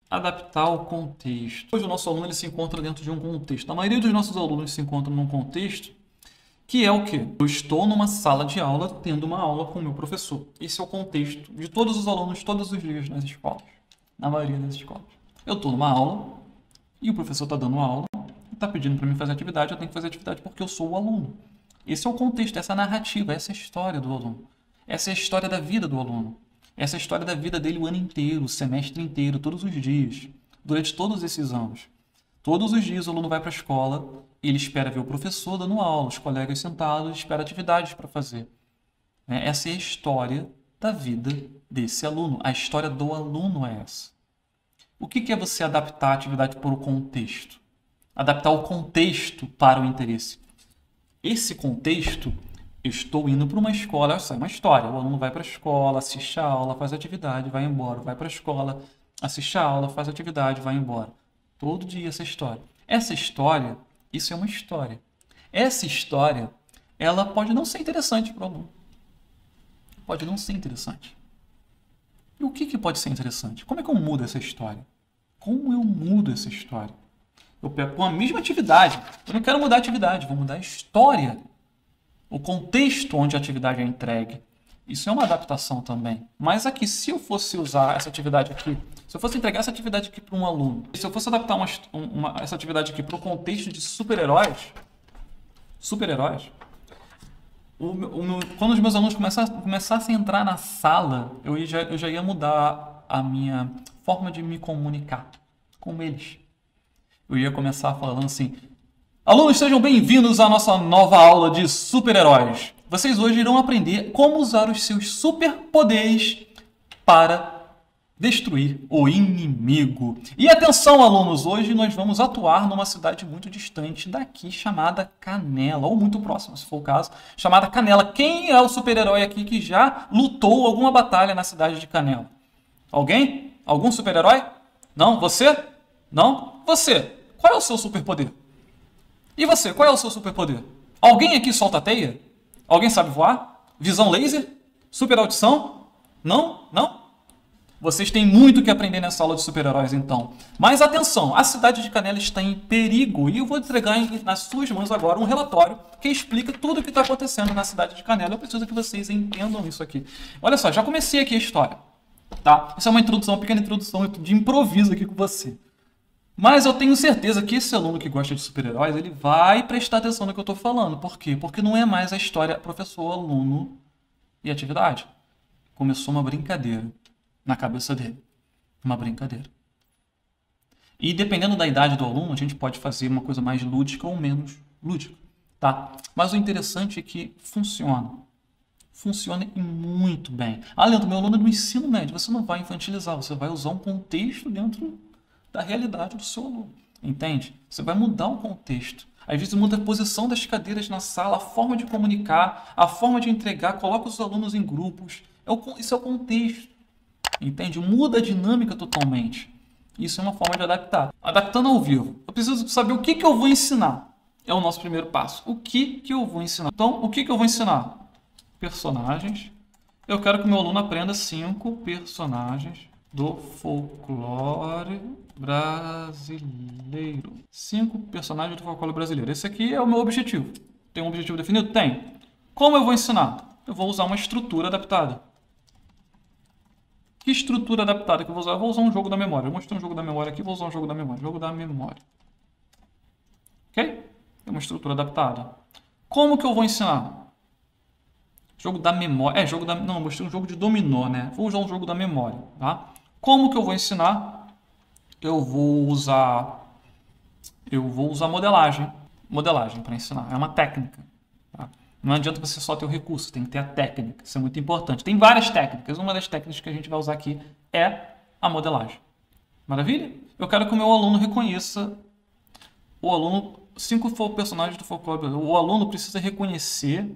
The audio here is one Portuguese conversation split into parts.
Adaptar o contexto. Hoje o nosso aluno ele se encontra dentro de um contexto. A maioria dos nossos alunos se encontram num contexto que é o quê? Eu estou numa sala de aula tendo uma aula com o meu professor. Esse é o contexto de todos os alunos todos os dias nas escolas. Na maioria das escolas. Eu estou numa aula e o professor está dando aula, está pedindo para mim fazer atividade, eu tenho que fazer atividade porque eu sou o aluno. Esse é o contexto, essa é a narrativa, essa é a história do aluno. Essa é a história da vida do aluno. Essa é a história da vida dele o ano inteiro, o semestre inteiro, todos os dias, durante todos esses anos. Todos os dias o aluno vai para a escola, ele espera ver o professor dando aula, os colegas sentados, espera atividades para fazer. Essa é a história da vida desse aluno. A história do aluno é essa. O que é você adaptar a atividade para o contexto? Adaptar o contexto para o interesse. Esse contexto, eu estou indo para uma escola, essa é uma história. O aluno vai para a escola, assiste a aula, faz atividade, vai embora. Vai para a escola, assiste a aula, faz atividade, vai embora. Todo dia essa história. Essa história, isso é uma história. Essa história, ela pode não ser interessante para o aluno. Pode não ser interessante. E o que pode ser interessante? Como é que eu mudo essa história? Como eu mudo essa história? Eu pego com a mesma atividade. Eu não quero mudar a atividade, vou mudar a história. O contexto onde a atividade é entregue. Isso é uma adaptação também. Mas aqui, se eu fosse usar essa atividade aqui, se eu fosse entregar essa atividade aqui para um aluno, se eu fosse adaptar essa atividade aqui para o contexto de super-heróis, quando os meus alunos começassem a entrar na sala, eu já ia mudar a minha forma de me comunicar com eles. Eu ia começar falando assim: alunos, sejam bem-vindos à nossa nova aula de super-heróis. Vocês hoje irão aprender como usar os seus superpoderes para destruir o inimigo. E atenção, alunos, hoje nós vamos atuar numa cidade muito distante daqui, chamada Canela, ou muito próxima, se for o caso, chamada Canela. Quem é o super-herói aqui que já lutou alguma batalha na cidade de Canela? Alguém? Algum super-herói? Não? Você? Não? Você? Qual é o seu superpoder? E você? Qual é o seu superpoder? Alguém aqui solta teia? Alguém sabe voar? Visão laser? Super audição? Não? Não? Vocês têm muito que aprender nessa aula de super-heróis, então. Mas atenção, a cidade de Canela está em perigo e eu vou entregar nas suas mãos agora um relatório que explica tudo o que está acontecendo na cidade de Canela. Eu preciso que vocês entendam isso aqui. Olha só, já comecei aqui a história, tá? Isso é uma introdução, uma pequena introdução de improviso aqui com você. Mas eu tenho certeza que esse aluno que gosta de super-heróis, ele vai prestar atenção no que eu estou falando. Por quê? Porque não é mais a história professor, aluno e atividade. Começou uma brincadeira na cabeça dele. Uma brincadeira. E dependendo da idade do aluno, a gente pode fazer uma coisa mais lúdica ou menos lúdica, tá? Mas o interessante é que funciona. Funciona muito bem. Ah, Leandro, meu aluno é do ensino médio. Você não vai infantilizar, você vai usar um contexto dentro da realidade do seu aluno. Entende? Você vai mudar o contexto. Às vezes muda a posição das cadeiras na sala, a forma de comunicar, a forma de entregar, coloca os alunos em grupos. Isso é o contexto. Entende? Muda a dinâmica totalmente. Isso é uma forma de adaptar. Adaptando ao vivo. Eu preciso saber o que eu vou ensinar. É o nosso primeiro passo. O que eu vou ensinar? Então, o que eu vou ensinar? Personagens. Eu quero que o meu aluno aprenda 5 personagens do folclore brasileiro. 5 personagens do folclore brasileiro. Esse aqui é o meu objetivo. Tem um objetivo definido? Tem. Como eu vou ensinar? Eu vou usar uma estrutura adaptada. Que estrutura adaptada que eu vou usar? Eu vou usar um jogo da memória. Eu mostrei um jogo da memória aqui, vou usar um jogo da memória. Jogo da memória. Ok? É uma estrutura adaptada. Como que eu vou ensinar? Jogo da memória. Não, eu mostrei um jogo de dominó, né? Vou usar um jogo da memória, tá? Como que eu vou ensinar? Eu vou usar modelagem. Modelagem para ensinar. É uma técnica. Tá? Não adianta você só ter o recurso, tem que ter a técnica. Isso é muito importante. Tem várias técnicas. Uma das técnicas que a gente vai usar aqui é a modelagem. Maravilha? Eu quero que o meu aluno reconheça 5 personagens do folclore. O aluno precisa reconhecer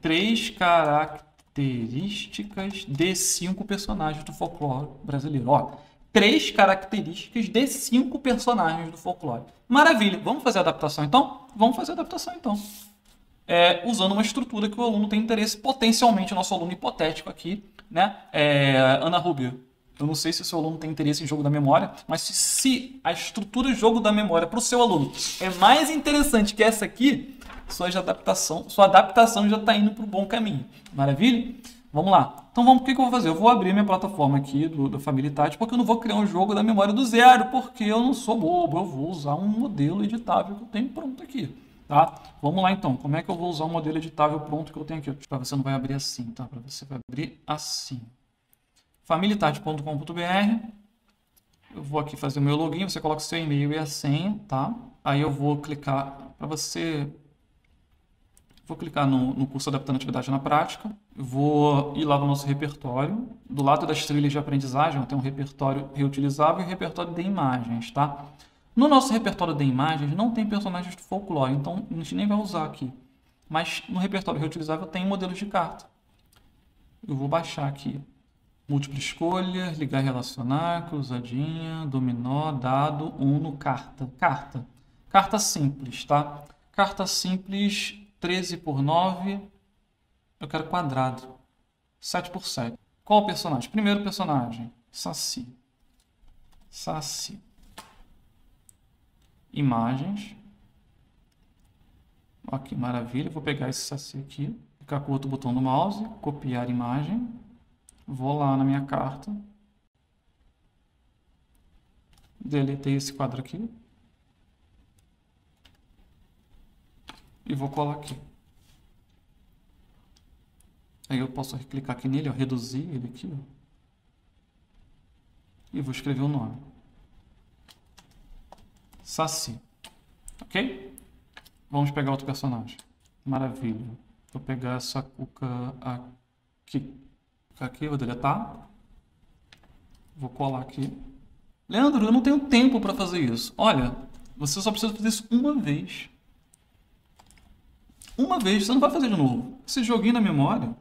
3 características de 5 personagens do folclore brasileiro. Ó, 3 características de 5 personagens do folclore. Maravilha. Vamos fazer a adaptação então? Vamos fazer a adaptação então. Usando uma estrutura que o aluno tem interesse, potencialmente o nosso aluno hipotético aqui, né? Ana Rubio. Eu não sei se o seu aluno tem interesse em jogo da memória, mas se a estrutura de jogo da memória para o seu aluno é mais interessante que essa aqui, sua adaptação já está indo para o bom caminho. Maravilha? Vamos lá. Então, o que eu vou fazer? Eu vou abrir minha plataforma aqui da Familitati, porque eu não vou criar um jogo da memória do zero, porque eu não sou bobo. Eu vou usar um modelo editável que eu tenho pronto aqui. Tá? Vamos lá, então. Como é que eu vou usar um modelo editável pronto que eu tenho aqui? Para você não vai abrir assim, tá? Para você vai abrir assim. familitati.com.br. Eu vou aqui fazer o meu login, você coloca o seu e-mail e a senha, tá? Aí eu vou clicar para você... Vou clicar no curso Adaptando Atividade na Prática. Eu vou ir lá no nosso repertório. Do lado das trilhas de aprendizagem, tem um repertório reutilizável e um repertório de imagens, tá? No nosso repertório de imagens não tem personagens do folclore, então a gente nem vai usar aqui. Mas no repertório reutilizável tem modelos de carta. Eu vou baixar aqui. Múltipla escolha, ligar e relacionar, cruzadinha, dominó, dado, uno, carta. Carta simples, tá? Carta simples, 13 por 9. Eu quero quadrado. 7 por 7. Qual o personagem? Primeiro personagem, Saci. Imagens. Ó, que maravilha. Vou pegar esse Saci aqui, clicar com o outro botão do mouse, copiar imagem. Vou lá na minha carta. Deletei esse quadro aqui. E vou colar aqui. Aí eu posso clicar aqui nele, ó, reduzir ele aqui, ó, e vou escrever o nome. Saci. Ok? Vamos pegar outro personagem. Maravilha. Vou pegar essa cuca aqui. Aqui, vou deletar. Vou colar aqui. Leandro, eu não tenho tempo para fazer isso. Olha, você só precisa fazer isso uma vez. Uma vez, você não vai fazer de novo. Esse joguinho na memória,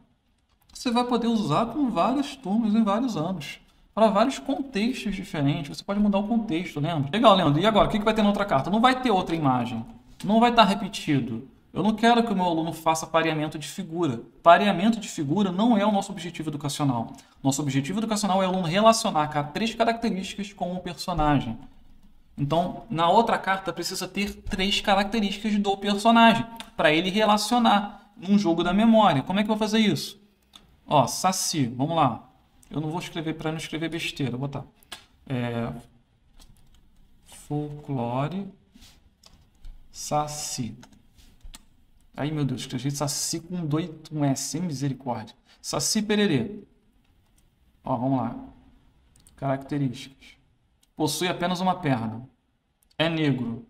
você vai poder usar por várias turmas em vários anos. Para vários contextos diferentes. Você pode mudar o contexto, lembra? Legal, Leandro. E agora? O que vai ter na outra carta? Não vai ter outra imagem. Não vai estar repetido. Eu não quero que o meu aluno faça pareamento de figura. Pareamento de figura não é o nosso objetivo educacional. Nosso objetivo educacional é o aluno relacionar 3 características com o personagem. Então, na outra carta precisa ter 3 características do personagem para ele relacionar num jogo da memória. Como é que eu vou fazer isso? Ó, Saci, vamos lá. Eu não vou escrever para não escrever besteira, vou botar folclore Saci. Aí, meu Deus, escrevi Saci com um S, sem misericórdia. Saci Pererê. Ó, vamos lá. Características. Possui apenas uma perna. É negro.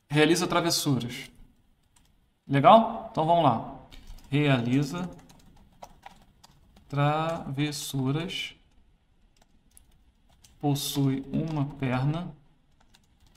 Realiza travessuras. Legal? Então vamos lá. Realiza travessuras. Possui uma perna.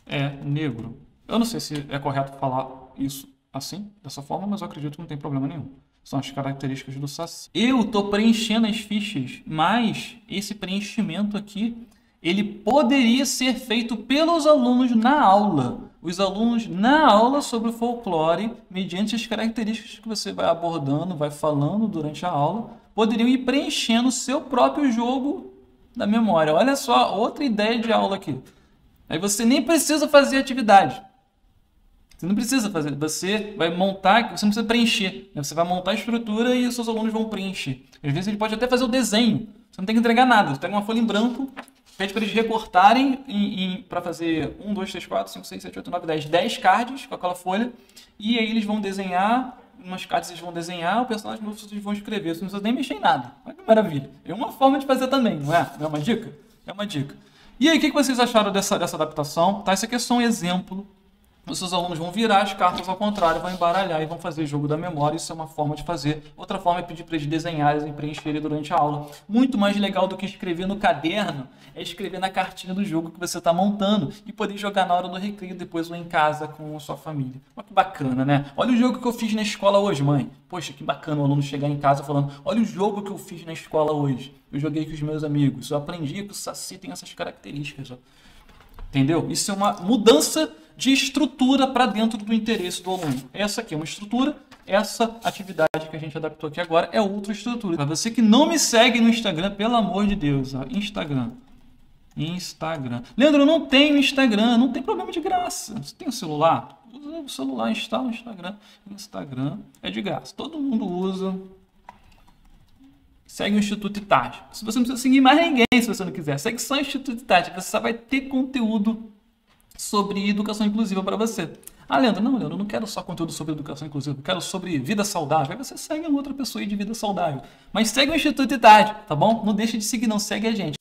É negro. Eu não sei se é correto falar isso assim, dessa forma, mas eu acredito que não tem problema nenhum. São as características do Saci. Eu estou preenchendo as fichas, mas esse preenchimento aqui, ele poderia ser feito pelos alunos na aula. Os alunos na aula sobre o folclore, mediante as características que você vai abordando, vai falando durante a aula, poderiam ir preenchendo o seu próprio jogo da memória. Olha só, outra ideia de aula aqui. Aí você nem precisa fazer atividade. Você não precisa fazer, você vai montar, você não precisa preencher. Né? Você vai montar a estrutura e os seus alunos vão preencher. Às vezes ele pode até fazer o desenho, você não tem que entregar nada. Você pega uma folha em branco, pede para eles recortarem para fazer 1, 2, 3, 4, 5, 6, 7, 8, 9, 10 cards com aquela folha. E aí eles vão desenhar, umas cards eles vão desenhar, o personagem eles vão escrever. Você não precisa nem mexer em nada. Olha que maravilha. É uma forma de fazer também, não é? Não é uma dica? É uma dica. E aí, o que vocês acharam dessa adaptação? Tá, isso aqui é só um exemplo. Os seus alunos vão virar as cartas ao contrário, vão embaralhar e vão fazer jogo da memória. Isso é uma forma de fazer. Outra forma é pedir para eles desenharem e preencherem durante a aula. Muito mais legal do que escrever no caderno é escrever na cartinha do jogo que você está montando e poder jogar na hora do recreio, depois ou em casa com a sua família. Olha que bacana, né? Olha o jogo que eu fiz na escola hoje, mãe. Poxa, que bacana o aluno chegar em casa falando: olha o jogo que eu fiz na escola hoje. Eu joguei com os meus amigos. Eu aprendi que o Saci tem essas características. Ó. Entendeu? Isso é uma mudança de estrutura para dentro do interesse do aluno. Essa aqui é uma estrutura, essa atividade que a gente adaptou aqui agora é outra estrutura. Para você que não me segue no Instagram, pelo amor de Deus, ó, Instagram. Leandro, eu não tenho Instagram, não tem problema de graça. Você tem o celular? Usa o celular, instala o Instagram. Instagram é de graça, todo mundo usa. Segue o Instituto Itachi. Se você não precisa seguir mais ninguém, se você não quiser, segue só o Instituto Itachi. Você só vai ter conteúdo sobre educação inclusiva para você. Ah, Leandro, eu não quero só conteúdo sobre educação inclusiva, eu quero sobre vida saudável. Aí você segue uma outra pessoa aí de vida saudável. Mas segue o Instituto Itachi, tá bom? Não deixa de seguir, não, segue a gente.